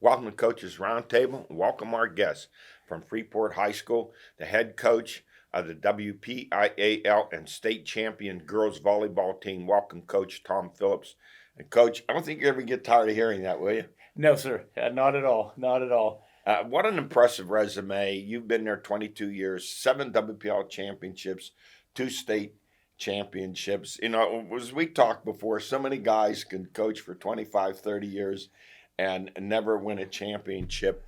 Welcome to Coaches Roundtable. Welcome our guests from Freeport High School, the head coach of the WPIAL and state champion girls volleyball team. Welcome, Coach Tom Phillips. And Coach, I don't think you ever get tired of hearing that, will you? No, sir. Not at all. Not at all. What an impressive resume. You've been there 22 years, 7 WPL championships, 2 state championships. You know, as we talked before, so many guys can coach for 25, 30 years and never win a championship.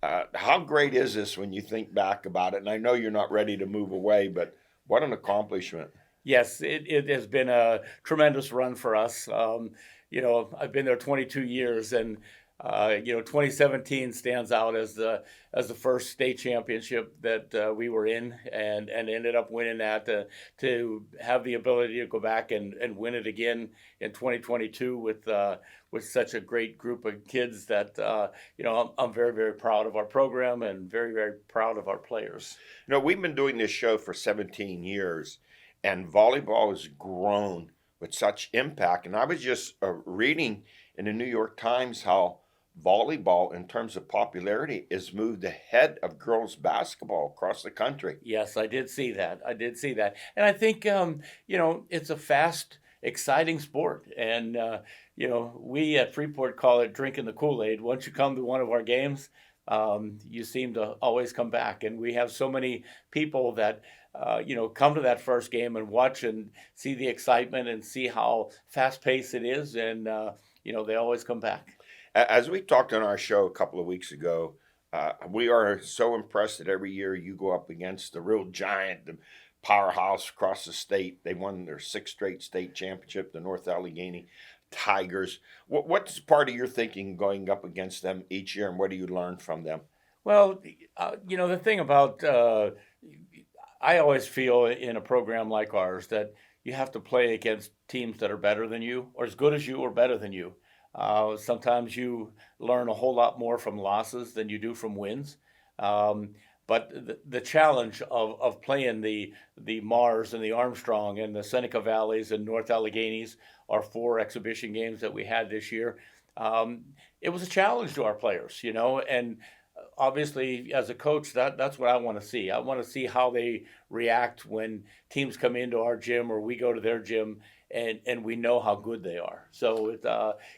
How great is this when you think back about it? And I know you're not ready to move away, but what an accomplishment. Yes, it has been a tremendous run for us. I've been there 22 years, and 2017 stands out as the first state championship that we were in, and ended up winning that to have the ability to go back and win it again in 2022 with such a great group of kids that I'm very, very proud of our program and very, very proud of our players. You know, we've been doing this show for 17 years, and volleyball has grown with such impact. And I was just reading in the New York Times how volleyball, in terms of popularity, is moved ahead of girls basketball across the country. Yes, I did see that. And I think it's a fast, exciting sport, and we at Freeport call it drinking the Kool-Aid. Once you come to one of our games, you seem to always come back, and we have so many people that come to that first game and watch and see the excitement and see how fast-paced it is, and they always come back. As we talked on our show a couple of weeks ago, we are so impressed that every year you go up against the real giant, the powerhouse across the state. They won their 6th straight state championship, the North Allegheny Tigers. What's part of your thinking going up against them each year, and what do you learn from them? Well, the thing about I always feel in a program like ours that you have to play against teams that are better than you, or as good as you, or better than you. Sometimes you learn a whole lot more from losses than you do from wins. But the challenge of playing the Mars and the Armstrong and the Seneca Valleys and North Alleghenies, our 4 exhibition games that we had this year, it was a challenge to our players, and obviously as a coach, that's what I want to see. I want to see how they react when teams come into our gym or we go to their gym, and we know how good they are. So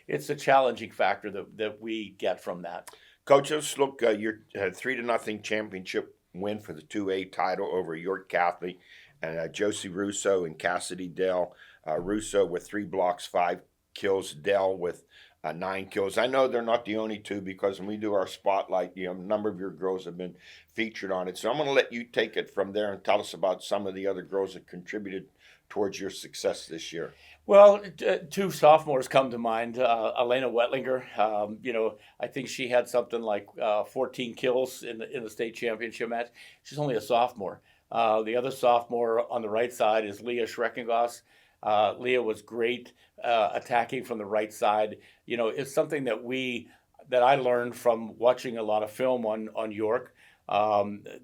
it's a challenging factor that we get from that. Coach, let's look. Your 3-0 championship win for the 2A title over York Catholic, and Josie Russo and Cassidy Dell. Russo with 3 blocks, 5 kills. Dell with 9 kills. I know they're not the only 2, because when we do our spotlight, a number of your girls have been featured on it. So I'm going to let you take it from there and tell us about some of the other girls that contributed towards your success this year. Well, 2 sophomores come to mind. Elena Wetlinger, I think she had something like 14 kills in the state championship match. She's only a sophomore. The other sophomore on the right side is Leah Schreckengoss. Leah was great attacking from the right side. It's something that I learned from watching a lot of film on York.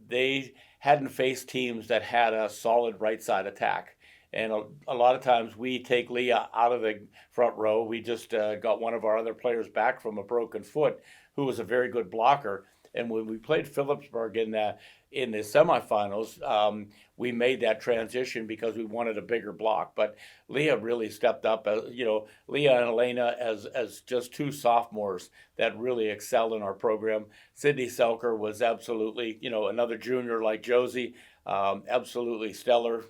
They hadn't faced teams that had a solid right side attack. And a lot of times we take Leah out of the front row. We just got one of our other players back from a broken foot, who was a very good blocker. And when we played Phillipsburg in the semifinals, we made that transition because we wanted a bigger block. But Leah really stepped up. Leah and Elena as just 2 sophomores that really excelled in our program. Sydney Selker was absolutely, another junior like Josie, absolutely stellar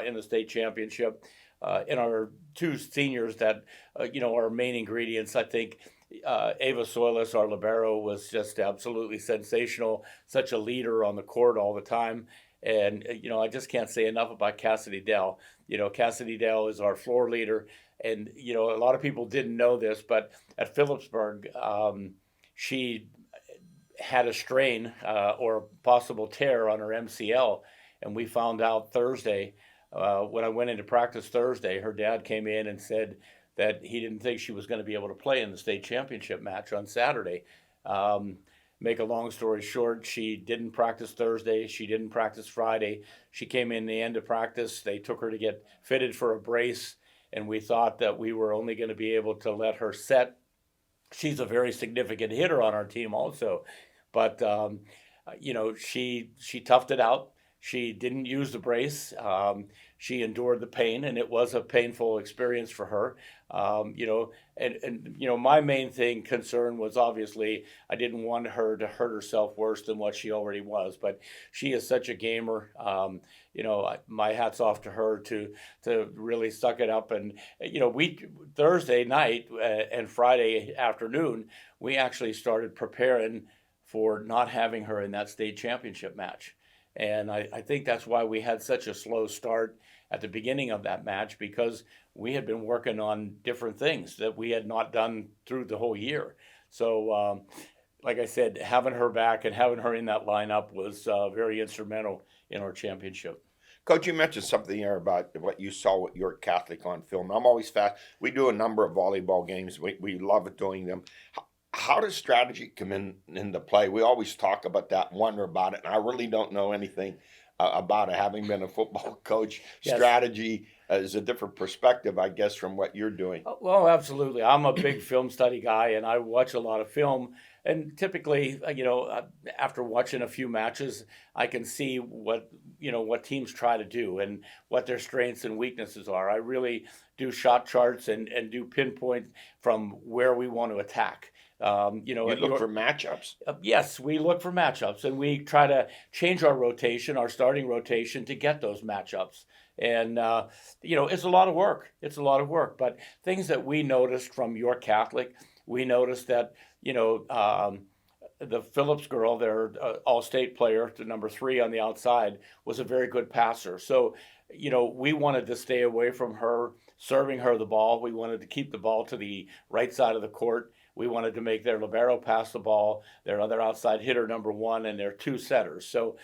in the state championship. And our 2 seniors that, are main ingredients, I think. Ava Soilis, our libero, was just absolutely sensational, such a leader on the court all the time. And, I just can't say enough about Cassidy Dell. Cassidy Dell is our floor leader. And, a lot of people didn't know this, but at Phillipsburg, she had a strain or a possible tear on her MCL. And we found out Thursday, when I went into practice Thursday, her dad came in and said that he didn't think she was going to be able to play in the state championship match on Saturday. Make a long story short, she didn't practice Thursday. She didn't practice Friday. She came in the end of practice. They took her to get fitted for a brace, and we thought that we were only going to be able to let her set she's a very significant hitter on our team also. But she toughed it out. She didn't use the brace. She endured the pain, and it was a painful experience for her. My main concern was obviously I didn't want her to hurt herself worse than what she already was. But she is such a gamer. My hat's off to her to really suck it up. And we Thursday night and Friday afternoon we actually started preparing for not having her in that state championship match. And I think that's why we had such a slow start at the beginning of that match, because we had been working on different things that we had not done through the whole year. So, like I said, having her back and having her in that lineup was very instrumental in our championship. Coach, you mentioned something there about what you saw with York Catholic on film. I'm always fast. We do a number of volleyball games. We love doing them. How does strategy come into play? We always talk about that and wonder about it, and I really don't know anything about it, having been a football coach. Yes. Strategy is a different perspective, I guess, from what you're doing. Well, absolutely. I'm a big film study guy, and I watch a lot of film. And typically, after watching a few matches, I can see what teams try to do and what their strengths and weaknesses are. I really do shot charts and do pinpoint from where we want to attack. You look for matchups? Yes, we look for matchups, and we try to change our starting rotation to get those matchups. And, it's a lot of work. But things that we noticed from York Catholic, we noticed that, the Phillips girl, their all-state player, the number 3 on the outside, was a very good passer. So, we wanted to stay away from her serving her the ball. We wanted to keep the ball to the right side of the court. We wanted to make their libero pass the ball, their other outside hitter number 1, and their 2 setters. So,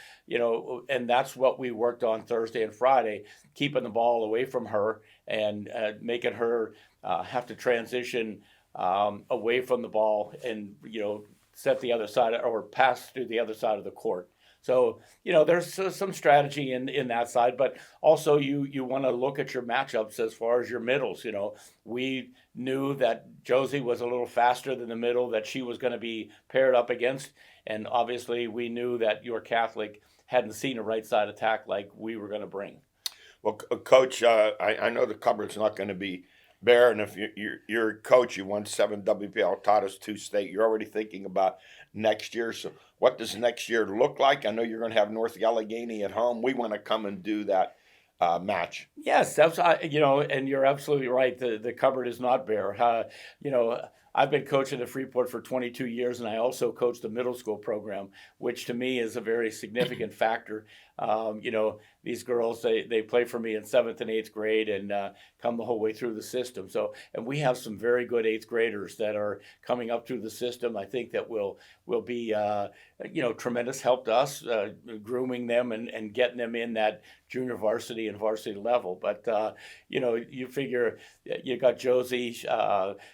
and that's what we worked on Thursday and Friday, keeping the ball away from her and making her have to transition away from the ball and, set the other side or pass through the other side of the court. So, there's some strategy in that side, but also you want to look at your matchups as far as your middles. We knew that Josie was a little faster than the middle that she was going to be paired up against. And obviously we knew that York Catholic hadn't seen a right side attack like we were going to bring. Well, Coach, I know the cupboard's not going to be bare, and if you're a coach, you won 7 WPL, taught us 2 state. You're already thinking about next year. So what does next year look like? I know you're going to have North Allegheny at home. We want to come and do that match. Yes, that's and you're absolutely right. The cupboard is not bare. I've been coaching the Freeport for 22 years, and I also coach the middle school program, which to me is a very significant factor. These girls, they play for me in 7th and 8th grade and come the whole way through the system. So, and we have some very good 8th graders that are coming up through the system. I think that will be, tremendous help to us, grooming them and getting them in that junior varsity and varsity level. But, you figure you got Josie,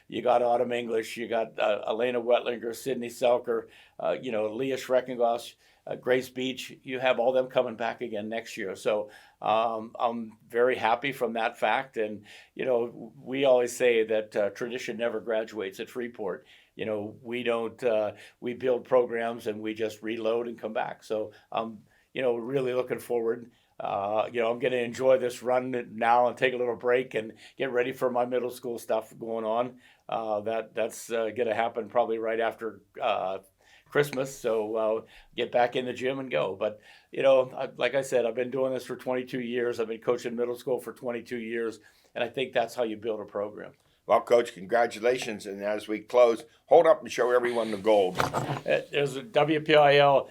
you got Autumn English, you got Elena Wetlinger, Sydney Selker, Leah Schreckengoss, Grace Beach. You have all them coming back again next year. So I'm very happy from that fact. And, we always say that tradition never graduates at Freeport. We don't, we build programs and we just reload and come back. So I'm, really looking forward. I'm going to enjoy this run now and take a little break and get ready for my middle school stuff going on. That's going to happen probably right after Christmas. So get back in the gym and go. But, like I said, I've been doing this for 22 years. I've been coaching middle school for 22 years. And I think that's how you build a program. Well, Coach, congratulations. And as we close, hold up and show everyone the gold. There's a WPIL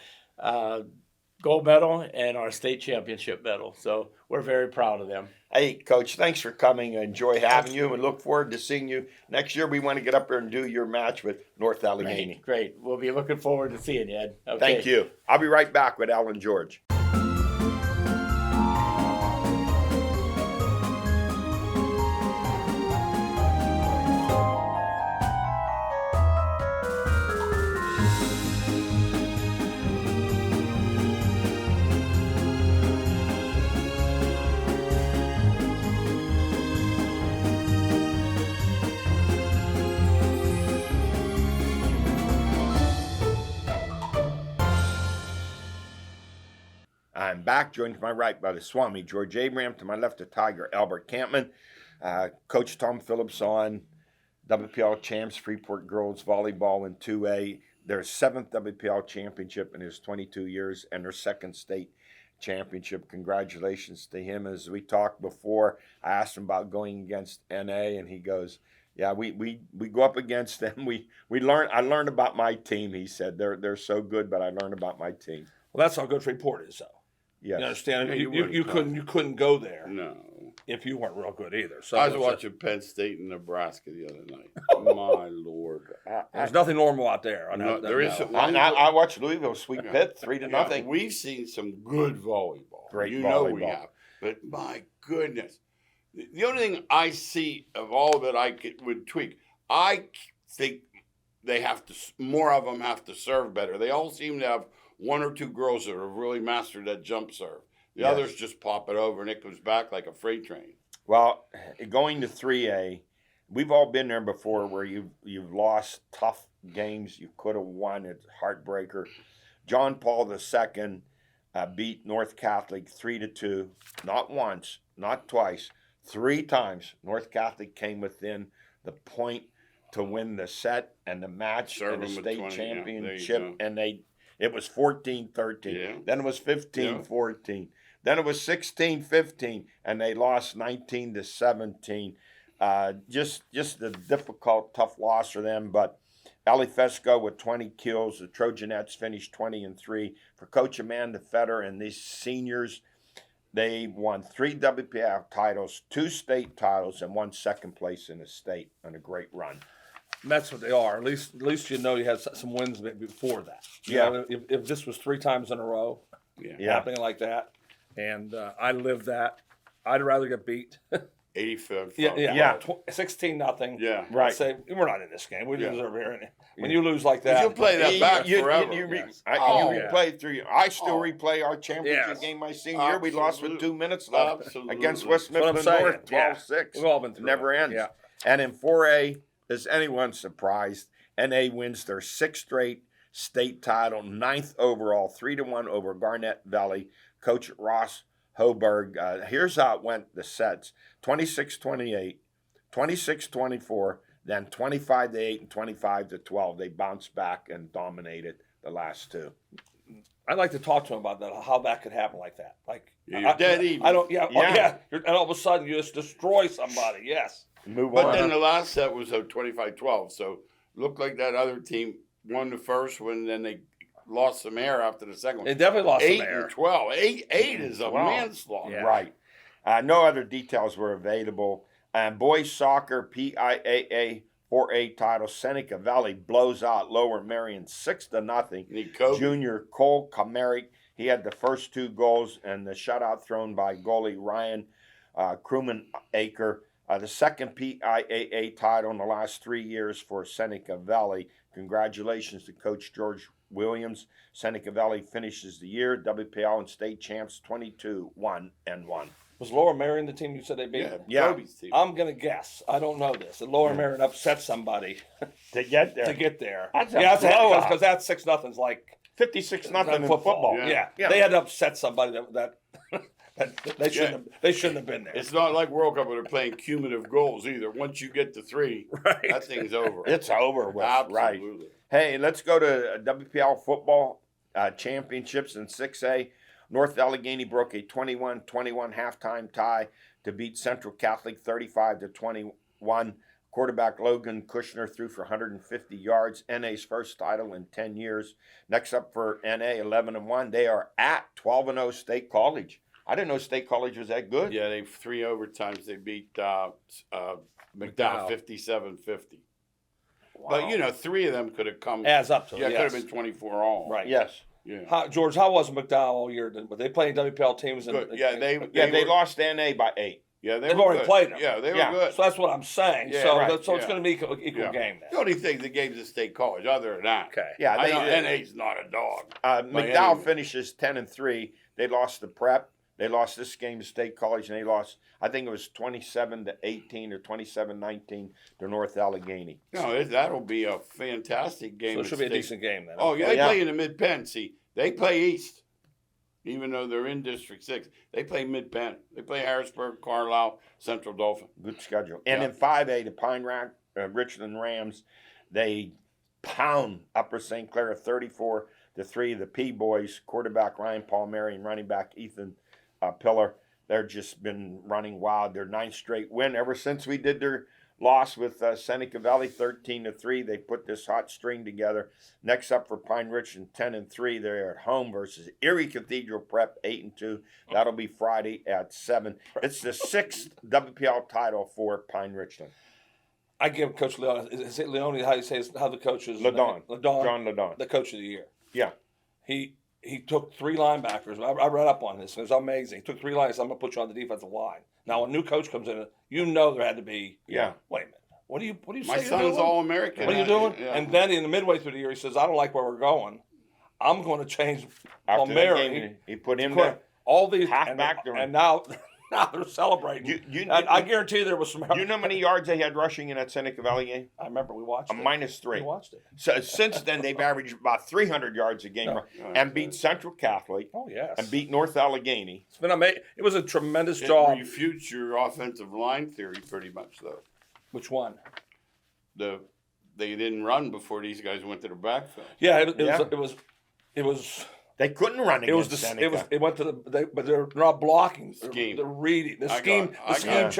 gold medal and our state championship medal. So we're very proud of them. Hey, Coach, thanks for coming. I enjoy having you and look forward to seeing you next year. We want to get up there and do your match with North Allegheny. Great. We'll be looking forward to seeing you, Ed. Okay. Thank you. I'll be right back with Alan George. back, joined to my right by the Swami, George Abraham. To my left, the Tiger, Albert Campman. Coach Tom Phillips on WPL champs, Freeport girls volleyball in 2A. Their 7th WPL championship in his 22 years and their 2nd state championship. Congratulations to him. As we talked before, I asked him about going against NA, and he goes, yeah, we go up against them. I learned about my team, he said. They're so good, but I learned about my team. Well, that's how good Freeport is, though. Yes. You understand? Yeah, you couldn't go there No. if you weren't real good either. So I was watching Penn State and Nebraska the other night. My Lord. There's nothing normal out there. No, there is no. some- I watched Louisville sweep Pitt 3-0. Yeah, we've seen some good volleyball. Great you know we volleyball. have. But my goodness. The only thing I see of all of it would tweak, I think more of them have to serve better. They all seem to have one or two girls that have really mastered that jump serve. The Yes. others just pop it over and it comes back like a freight train. Well, going to 3A, we've all been there before where you've lost tough games. You could have won. It's a heartbreaker. John Paul II beat North Catholic 3-2, not once, not twice, 3 times. North Catholic came within the point to win the set and the match Serve in the them with state 20, yeah, there you championship, go. and it was 14-13. Yeah. Then it was 15-14. Then it was 16-15, and they lost 19-17. Just a difficult, tough loss for them. But Ali Fesco with 20 kills. The Trojanettes finished 20-3. For Coach Amanda Fetter and these seniors, they won 3 WPL titles, 2 state titles, and 1 second place in the state on a great run. And that's what they are. At least you know you had some wins before that. You Yeah. know, if this was 3 times in a row, Yeah. happening like that, and I lived that, I'd rather get beat. 85. Yeah. 16-0. Yeah. Right. Say we're not in this game. We Yeah. deserve here. When you lose like that, You'll play that back forever. You Yes. replay through. I still Oh. replay our championship Yes. game my senior year. We lost with 2 minutes left Absolutely. against West That's what I'm Mifflin saying. North, 12-6. We've all been It through never it. ends. Yeah. And in 4A, is anyone surprised? NA wins their 6th straight state title, 9th overall, 3-1 over Garnett Valley. Coach Ross Hoberg. Here's how it went, the sets. 26-28, 26-24, then 25-8 and 25-12. They bounced back and dominated the last 2. I'd like to talk to him about that. How that could happen like that. Like You're dead even. I don't. Yeah. Yeah. And all of a sudden you just destroy somebody. Yes. Move But on. then the last set was 25-12. So looked like that other team won the first one, then they lost some air after the second one. They definitely lost 8 some air. and 12. 8 is a Wow. manslaughter. Yeah. Right. No other details were available. Boys soccer PIAA 4A title. Seneca Valley blows out Lower Marion 6-0. Need Kobe. Junior Cole Kamerick, he had the first 2 goals and the shutout thrown by goalie Ryan Crewman Acre. The second PIAA title in the last 3 years for Seneca Valley. Congratulations to Coach George Williams. Seneca Valley finishes the year WPL and state champs 22-1-1. Was Lower Marion the team you said they beat? Yeah, Yeah. Kobe's team. I'm gonna guess. I don't know this. That Lower Marion upset somebody To get there. to get there. That's a yeah, blowout. because that 6-0's like 56-0 in football. football. Yeah. Yeah. They had to upset somebody that they shouldn't have been there. It's not like World Cup where they're playing cumulative goals either. Once you get to 3, Right. that thing's over. It's over with. Right. Absolutely. Hey, let's go to WPL football championships in 6A. North Allegheny broke a 21-21 halftime tie to beat Central Catholic 35-21. Quarterback Logan Kushner threw for 150 yards, NA's first title in 10 years. Next up for NA, 11-1. They are at 12-0 State College. I didn't know State College was that good. Yeah, they 3 overtimes. They beat McDowell McDowell. 57-50. Wow. But, you know, 3 of them could have come. Adds up to Yeah, it. it could have Yes. been 24 all. Right. Yes. Yeah. George, how was McDowell all year? Were they playing WPL teams? Good. Yeah, they They were- lost NA by 8. Yeah, they They've were already good. played them. Yeah, they Yeah. were good. So that's what I'm saying. Yeah, so right, it's yeah. going to be equal Yeah. game The then. only thing the game's at State College. Other than that, Okay. Yeah, I they know NA's not a dog. McDowell any- finishes 10-3. They lost the prep. They lost this game to State College, and they lost, I think it was 27-18 or 27-19 to North Allegheny. No, that'll be a fantastic game. So it at should be a State. decent game then. Oh, yeah, they Yeah. play in the mid-pen. See, they play East. even though they're in District 6. They play Mid-Penn. They play Harrisburg, Carlisle, Central Dauphin. Good schedule. And Yeah. in 5A, the Pine Rock Richland Rams, they pound Upper St. Clair 34-3. The P boys, quarterback Ryan Palmieri and running back Ethan Pillar, they're just been running wild. Their 9th straight win ever since we did their loss with Seneca Valley 13-3. They put this hot string together. Next up for Pine Richland 10-3. They're at home versus Erie Cathedral Prep 8-2. That'll be Friday at 7. It's the 6th WPL title for Pine Richland. I give Coach Leon. Is it Leone? How you say it's, how the coach is? Ledon. Ledon. John Ledon. The coach of the year. Yeah. He took 3 linebackers. I read up on this. It was amazing. He took 3 linebackers. I'm going to put you on the defensive line. Now, when a new coach comes in, you know there had to be. Yeah. Wait a minute. What do you My say? son's All-American. What are you doing? Yeah. And then in the midway through the year, he says, "I don't like where we're going. I'm going to change After that Palmieri." game, he put him there. All these Halfback and now they're celebrating. I guarantee there was some. You know how many yards they had rushing in that Seneca Valley game? I remember we watched A it. -3. We watched it. So since then, they've averaged about 300 yards a game and beat Central Catholic Oh yes. and beat North Allegheny. It's been amazing. It was a tremendous It job. refutes your offensive line theory pretty much, though. Which one? They didn't run before these guys went to the backfield. Yeah, Yeah. it was. They couldn't run It was against the, Seneca. it went to but they're not blocking. Scheme. They're reading the I scheme. got- The I scheme got it.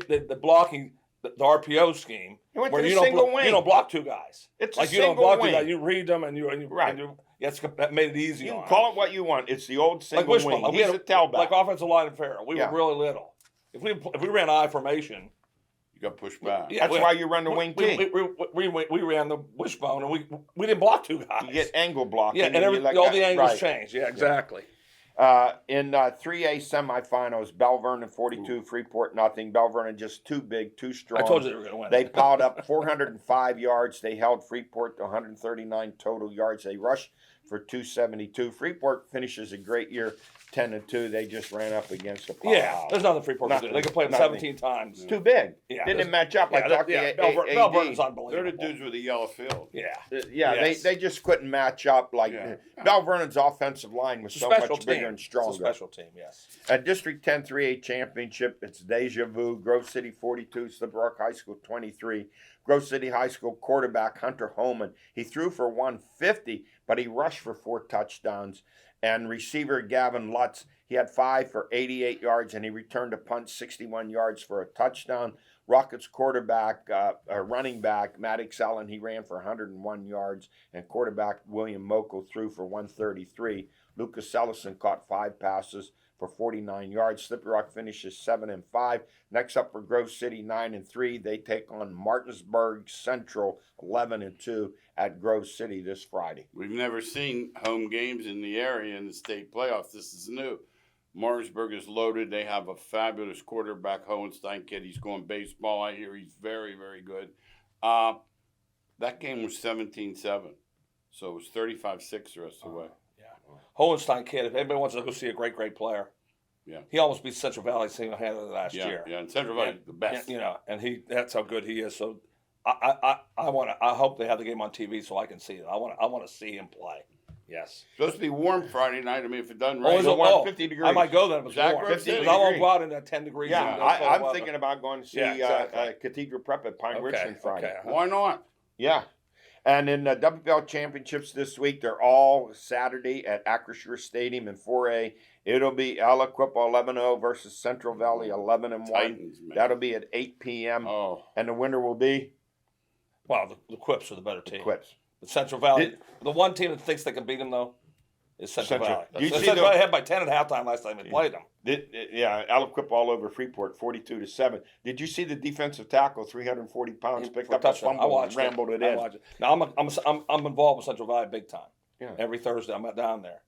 change. The blocking the RPO scheme. It went to where the you don't single block, wing. you don't block 2 guys. It's a like you don't single block 2 wing. guys. You read them and you Right. that made it easy. You on can them. call it what you want. It's the old like single wishbone. wing. Like we He's had a tailback. like offensive line and fair. We Yeah. were really little. If we ran I formation, You got pushed back. yeah, That's why you run the wing we, T. we ran the wishbone and we didn't block 2 guys. You get angle blocking. yeah, and all the angles changed. Yeah, exactly. In 3A semifinals, Bell Vernon 42, Freeport nothing. Bell Vernon just too big, too strong. I told you they were going to win. They piled up 405 yards. They held Freeport to 139 total yards. They rushed for 272. Freeport finishes a great year, 10-2. They just ran up against a pile. Yeah, there's nothing Freeport can do. They can play them Nothing. 17 times. Too big. Yeah, Didn't match up. I talked to Bell Vernon's They're unbelievable. the dudes with the yellow field. Yeah. Yeah, Yes. they just couldn't match up. Like Yeah. Bell Vernon's offensive line was so Special much bigger team. and It's a stronger. special team, yes. At District 10 3A Championship, it's deja vu. Grove City 42, Slippery Rock High School 23. Grove City High School quarterback Hunter Holman. He threw for 150, but he rushed for 4 touchdowns. And receiver Gavin Lutz, he had 5 for 88 yards, and he returned a punt 61 yards for a touchdown. Rockets quarterback, running back Maddox Allen, he ran for 101 yards, and quarterback William Mokel threw for 133. Lucas Ellison caught 5 passes for 49 yards. Slippery Rock finishes 7-5. Next up for Grove City 9-3. They take on Martinsburg Central 11-2 at Grove City this Friday. We've never seen home games in the area in the state playoffs. This is new. Martinsburg is loaded. They have a fabulous quarterback, Hohenstein kid. He's going baseball. I hear he's very, very good. That game was 17-7. So it was 35-6 the rest of the way. Hohenstein kid, if anybody wants to go see a great, great player, Yeah. he almost beat Central Valley single-handedly last Yeah, year. yeah. And Central Valley, the best. You know, and that's how good he is. So I hope they have the game on TV so I can see it. I want to see him play. Yes. Supposed to be warm Friday night. I mean, if it doesn't Oh, rain, is it? warm, Oh, 50 I degrees. might go then if it's Zach warm. Grove 'Cause City. I won't go out in that 10 degrees. Yeah, in that cold I'm weather. thinking about going to see Yeah, exactly. Cathedral Prep at Pine Okay, Richland Friday. okay. why not? Yeah. And in the WPL championships this week, they're all Saturday at Acrisure Stadium in 4A. It'll be Aliquippa 11-0 versus Central Valley 11-1. Titans, man. That'll be at 8 p.m. Oh, And the winner will be Well, the Quips are the better team. Quips. The Central Valley. The one team that thinks they can beat them, though, is Central Central. Valley. You see Central the- Valley had by 10 at halftime last time we played them. Yeah, Aliquippa all over Freeport, 42-7. Did you see the defensive tackle, 340 pounds, picked For a up a touchdown. I fumble and watched rambled it I in? watched it. Now I'm involved with Central Valley big time. Yeah. Every Thursday I'm down there.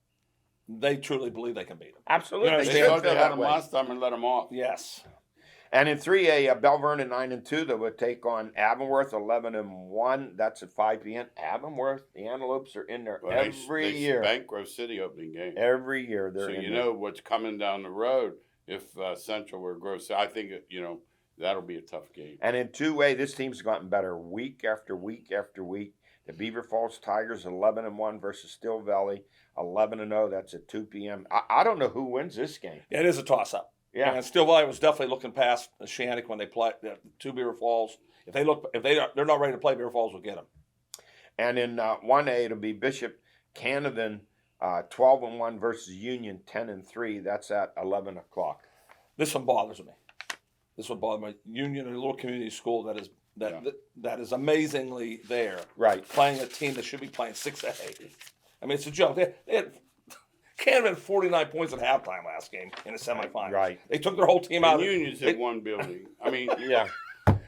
They truly believe they can beat them. Absolutely. You know, they should thought they feel had that him way. last time and let him off. Yes. And in 3A, Bell Vernon 9-2, they will take on Avonworth 11-1. That's at 5 p.m. Avonworth, the Antelopes are in there Well, every they year. Bank Grove City opening game. Every year they're So in you there. know what's coming down the road if Central were Grove City. I think that'll be a tough game. And in 2A, this team's gotten better week after week after week. The Beaver Falls Tigers 11-1 versus Still Valley 11-0. That's at 2 p.m. I don't know who wins this game. Yeah, it is a toss-up. Yeah. And Still Valley was definitely looking past Shannick when they played the two Beaver Falls. They're not ready to play, Beaver Falls will get them. And in 1A, it'll be Bishop Canavan 12-1 versus Union 10-3. That's at 11 o'clock. This one bothers me. This one bothers me. Union, a little community school that is amazingly there. Right. Playing a team that should be playing 6A. I mean, it's a joke. They had Campman had 49 points at halftime last game in the semifinals. Right. They took their whole team out. And Union's in one building. I mean, Yeah.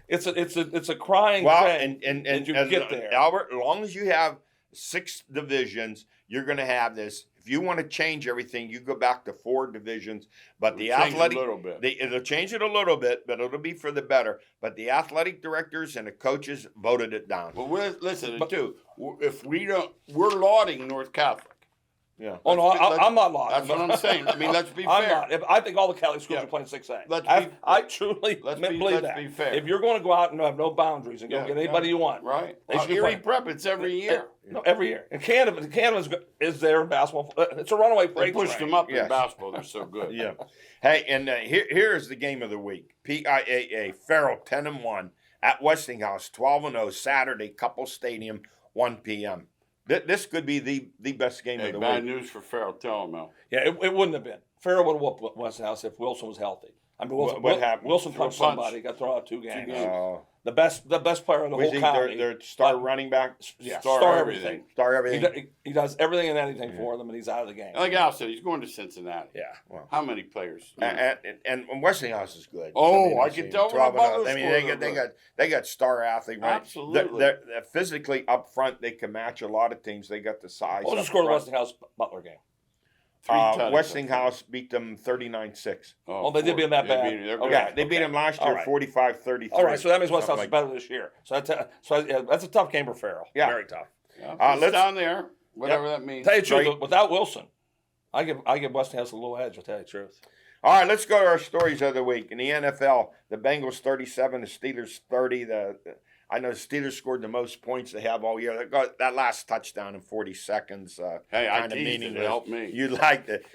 It's a crying Well, shame and that you as get there. Albert, as long as you have 6 divisions, you're going to have this. If you want to change everything, you go back to 4 divisions. But the change it athletic, a little bit. It'll change it a little bit, but it'll be for the better. But the athletic directors and the coaches voted it down. But listen, too. If we don't, we're lauding North Catholic. Yeah. Oh no, I'm not lying. That's what I'm saying. I mean, let's be I'm fair. not. I think all the Catholic schools Yeah. are playing 6A. Let's be- I truly let's believe that. be fair. If you're going to go out and have no boundaries and go Yeah, get anybody you want, Right. They should be Erie playing. Prep, it's every year. No, every year. And Canada is there in basketball. It's a runaway They freight pushed train. them up Yes. in basketball. They're so good. Yeah. Hey, and here's the game of the week. PIAA Farrell 10-1 at Westinghouse 12-0 Saturday Couple Stadium 1 p.m. This could be the best game Hey, of the bad week. news for Farrell. Tell him, Mel. Yeah, it wouldn't have been. Farrell would have whooped Westinghouse if Wilson was healthy. I mean, What happened? Wilson punched Punch. somebody, got thrown out 2 games. games. The best player in the Was whole he county. their star running back? Yeah, Star star everything. everything. Star everything. He does everything and anything for them, and he's out of the game. Like Al said, he's going to Cincinnati. Yeah. How many players? And Westinghouse is good. Oh, I I've can seen tell 12 when and Butler I mean, scored, they got star athlete, right? Absolutely. They're physically up front. They can match a lot of teams. They got the size. What was the up score of the front. Westinghouse Butler game? Westinghouse beat them 39-6. Oh, they did beat them that bad. They're Okay. good. Yeah, they beat them last year All right. 45-33. All right, so that means Westinghouse something is better this year. So that's a tough game for Farrell. Yeah. Very tough. Yeah, it's let's- down there, whatever that means. Tell you the truth, Right. without Wilson, I give Westinghouse a little edge. I'll tell you the truth. All right, let's go to our stories of the week. In the NFL, the Bengals 37, the Steelers 30. I know the Steelers scored the most points they have all year. They got that last touchdown in 40 seconds. Hey, I kinda teased it. meaningless. It helped me. You liked it.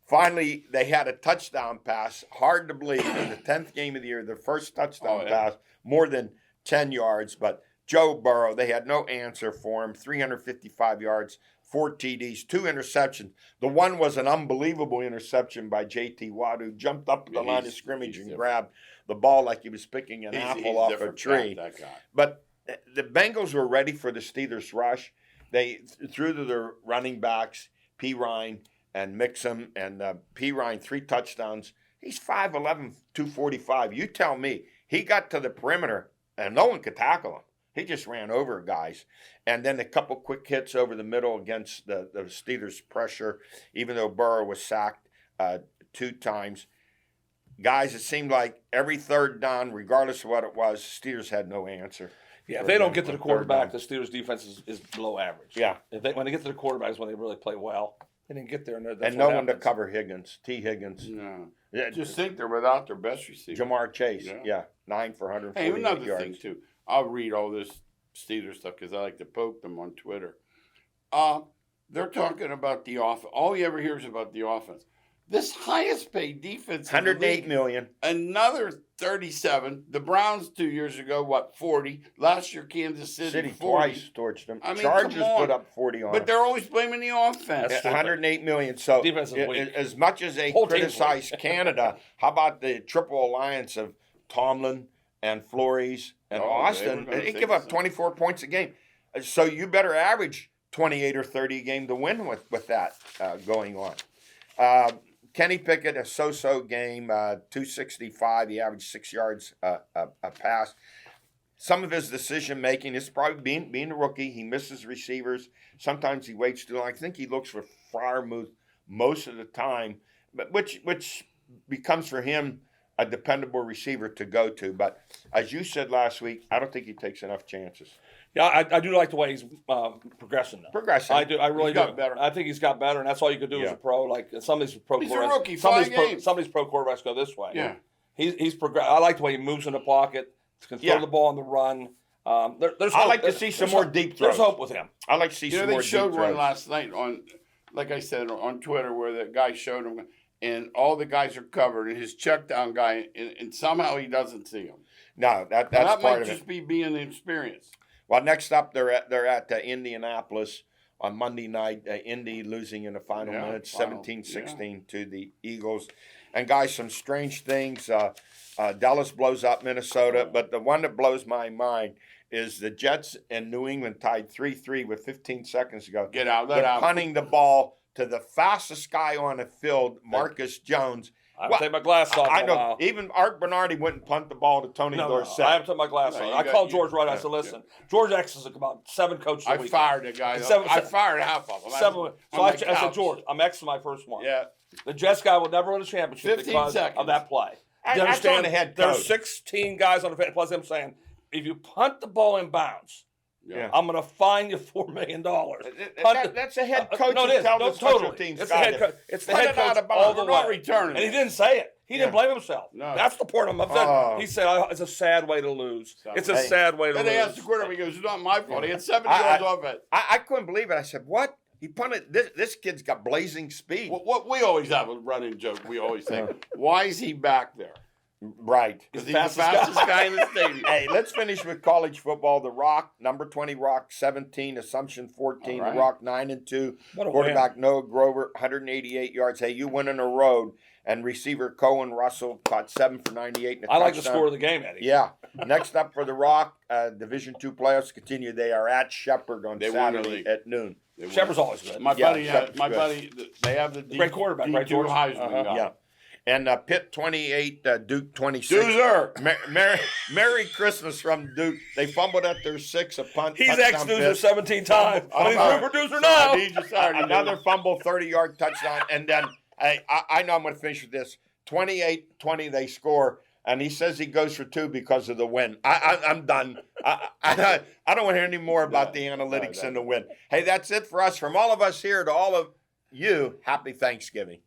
Finally, they had a touchdown pass. Hard to believe in the 10th game of the year, their first touchdown Oh, yeah. pass, more than 10 yards. But Joe Burrow, they had no answer for him. 355 yards, 4 TDs, 2 interceptions. The one was an unbelievable interception by J.T. Watt, who jumped up to the Yeah, line of he's scrimmage and different. grabbed the ball like he was picking an He's apple off a different, tree. That guy. But the Bengals were ready for the Steelers' rush. They threw to their running backs, P. Ryan and Mixon, and P. Ryan 3 touchdowns. He's 5'11", 245. You tell me. He got to the perimeter, and no one could tackle him. He just ran over guys. And then a couple quick hits over the middle against the Steelers' pressure, even though Burrow was sacked 2 times. Guys, it seemed like every third down, regardless of what it was, Steelers had no answer. Yeah, if they don't get to the Third quarterback, down. the Steelers' defense is below average. Yeah. When they get to the quarterback is when they really play well. They didn't get there, that's And what no one to happens. cover Higgins, T. Higgins. No. Yeah, Just think they're without their best receiver. Jamar Chase, Yeah. yeah, 9 for 148 Hey, another yards. thing too. I'll read all this Steelers stuff because I like to poke them on Twitter. They're talking about the offense. All you ever hear is about the offense. This highest paid defense, in the 108 league, million. another 37. The Browns 2 years ago, what 40? Last year, Kansas City, City 40. twice torched them. I mean, Chargers come on. put up 40 on But them. they're always blaming the offense. That's Yeah, 108 million. So Defense is weak. as much as they Whole team's criticize Canada, how about the triple alliance of Tomlin and Flores and Oh, they were Austin? gonna They say give up so. 24 points a game. So you better average 28 or 30 a game to win with that going on. Kenny Pickett, a so-so game, 265. He averaged 6 yards a pass. Some of his decision making is probably being a rookie. He misses receivers. Sometimes he waits too long. I think he looks for Freiermuth most of the time, but which becomes for him a dependable receiver to go to. But as you said last week, I don't think he takes enough chances. Yeah, I do like the way he's progressing now. Progressing. I do. I really He's got do. better. I think he's got better, and that's all you could do as Yeah. a pro. Like some of these pro He's a quarterbacks, rookie, 5 games. some of these pro quarterbacks go this way. Yeah. He's progress. I like the way he moves in the pocket. Can throw Yeah. the ball on the run. There's I hope. like to see some more deep throws. There's hope with him. I like to see You know, some they more showed deep one throws. last night on, like I said, on Twitter where the guy showed him, and all the guys are covered, and his check down guy, and somehow he doesn't see him. No, that's That part might of just it. be being experienced. Well, next up, they're at Indianapolis on Monday night. Indy losing in the final Yeah, minutes, final, 17-16 to the Eagles. And guys, some strange things. Dallas blows up Minnesota, but the one that blows my mind is the Jets and New England tied 3-3 with 15 seconds to go. Get out, let They're out. punting the ball to the fastest guy on the field, Marcus Jones. I Well, take my glass off. I for a know. while. Even Art Bernardi wouldn't punt the ball to Tony No, Dorsett. I haven't took my glass No, off. you I got- called you- George Wright. I yeah, said, listen, George X's about 7 coaches a I week. fired the guy. Seven- I fired half of them. So I said, George, I'm Xing my first one. Yeah. The Jets guy will never win a championship 15 because seconds. of that play. And Do you that's on understand? the head There's coach. 16 guys on the field, plus him saying, if you punt the ball in bounds, Yeah. I'm going to fine you $4 million. That's a head coach No, it is. telling No, the special totally. teams It's the guy head to coach. It's the punt head it out coach of bounds. all the We're not way. returning And he it. didn't say it. He didn't Yeah. blame himself. No. That's the part I'm upset. Oh. He said, it's a sad way to lose. It's a Hey. sad way to Then they asked the lose. quarterback, he goes, it's not my fault. He had 7 I- yards off it. I couldn't believe it. I said, "What? He punted. This kid's got blazing speed." What we always have a running joke, we always say, why is he back there? Right. Because he's the fastest guy in the stadium. Hey, let's finish with college football. The Rock, number 20, Rock 17, Assumption 14. All right. The Rock 9-2. What a Quarterback Noah Grover, 188 yards. Hey, you win on the road. And receiver Cohen Russell caught 7 for 98. And a I like the touchdown. score of the game, Eddie. Yeah. Next up for the Rock, Division II playoffs continue. They are at Shepherd on They won the Saturday league. at noon. They won. Shepherd's always good. My Yeah, buddy, Shepherd's my good. buddy, they have the Great quarterback, right, D2 George? Heisman Uh-huh. guy. Yeah. And Pitt 28, Duke 26. Doozer. Merry Christmas from Duke. They fumbled at their 6, a punt. He's touchdown ex-Doozer Pitt. 17 times. I'm But he's sorry. root for Doozer now. He just already Another knew. fumble, 30-yard touchdown. And then I know I'm going to finish with this. 28-20 they score. And he says he goes for 2 because of the win. I'm done. I don't want to hear any more about the analytics and the win. Hey, that's it for us. From all of us here to all of you, happy Thanksgiving.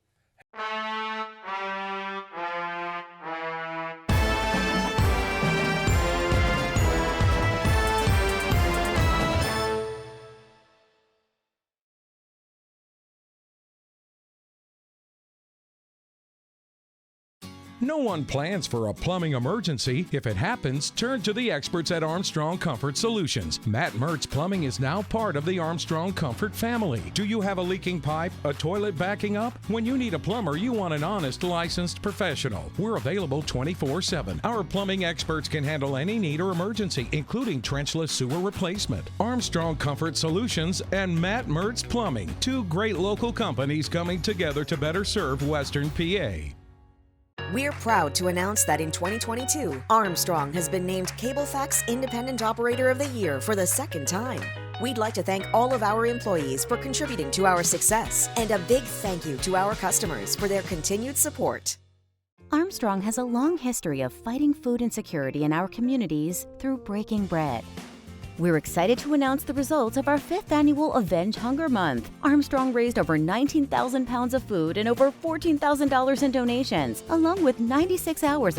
No one plans for a plumbing emergency. If it happens, turn to the experts at Armstrong Comfort Solutions. Matt Mertz Plumbing is now part of the Armstrong Comfort family. Do you have a leaking pipe, a toilet backing up? When you need a plumber, you want an honest, licensed professional. We're available 24/7. Our plumbing experts can handle any need or emergency, including trenchless sewer replacement. Armstrong Comfort Solutions and Matt Mertz Plumbing, 2 great local companies coming together to better serve Western PA. We're proud to announce that in 2022, Armstrong has been named Cablefax Independent Operator of the Year for the 2nd time. We'd like to thank all of our employees for contributing to our success, and a big thank you to our customers for their continued support. Armstrong has a long history of fighting food insecurity in our communities through breaking bread. We're excited to announce the results of our 5th annual Avenge Hunger Month. Armstrong raised over 19,000 pounds of food and over $14,000 in donations, along with 96 hours of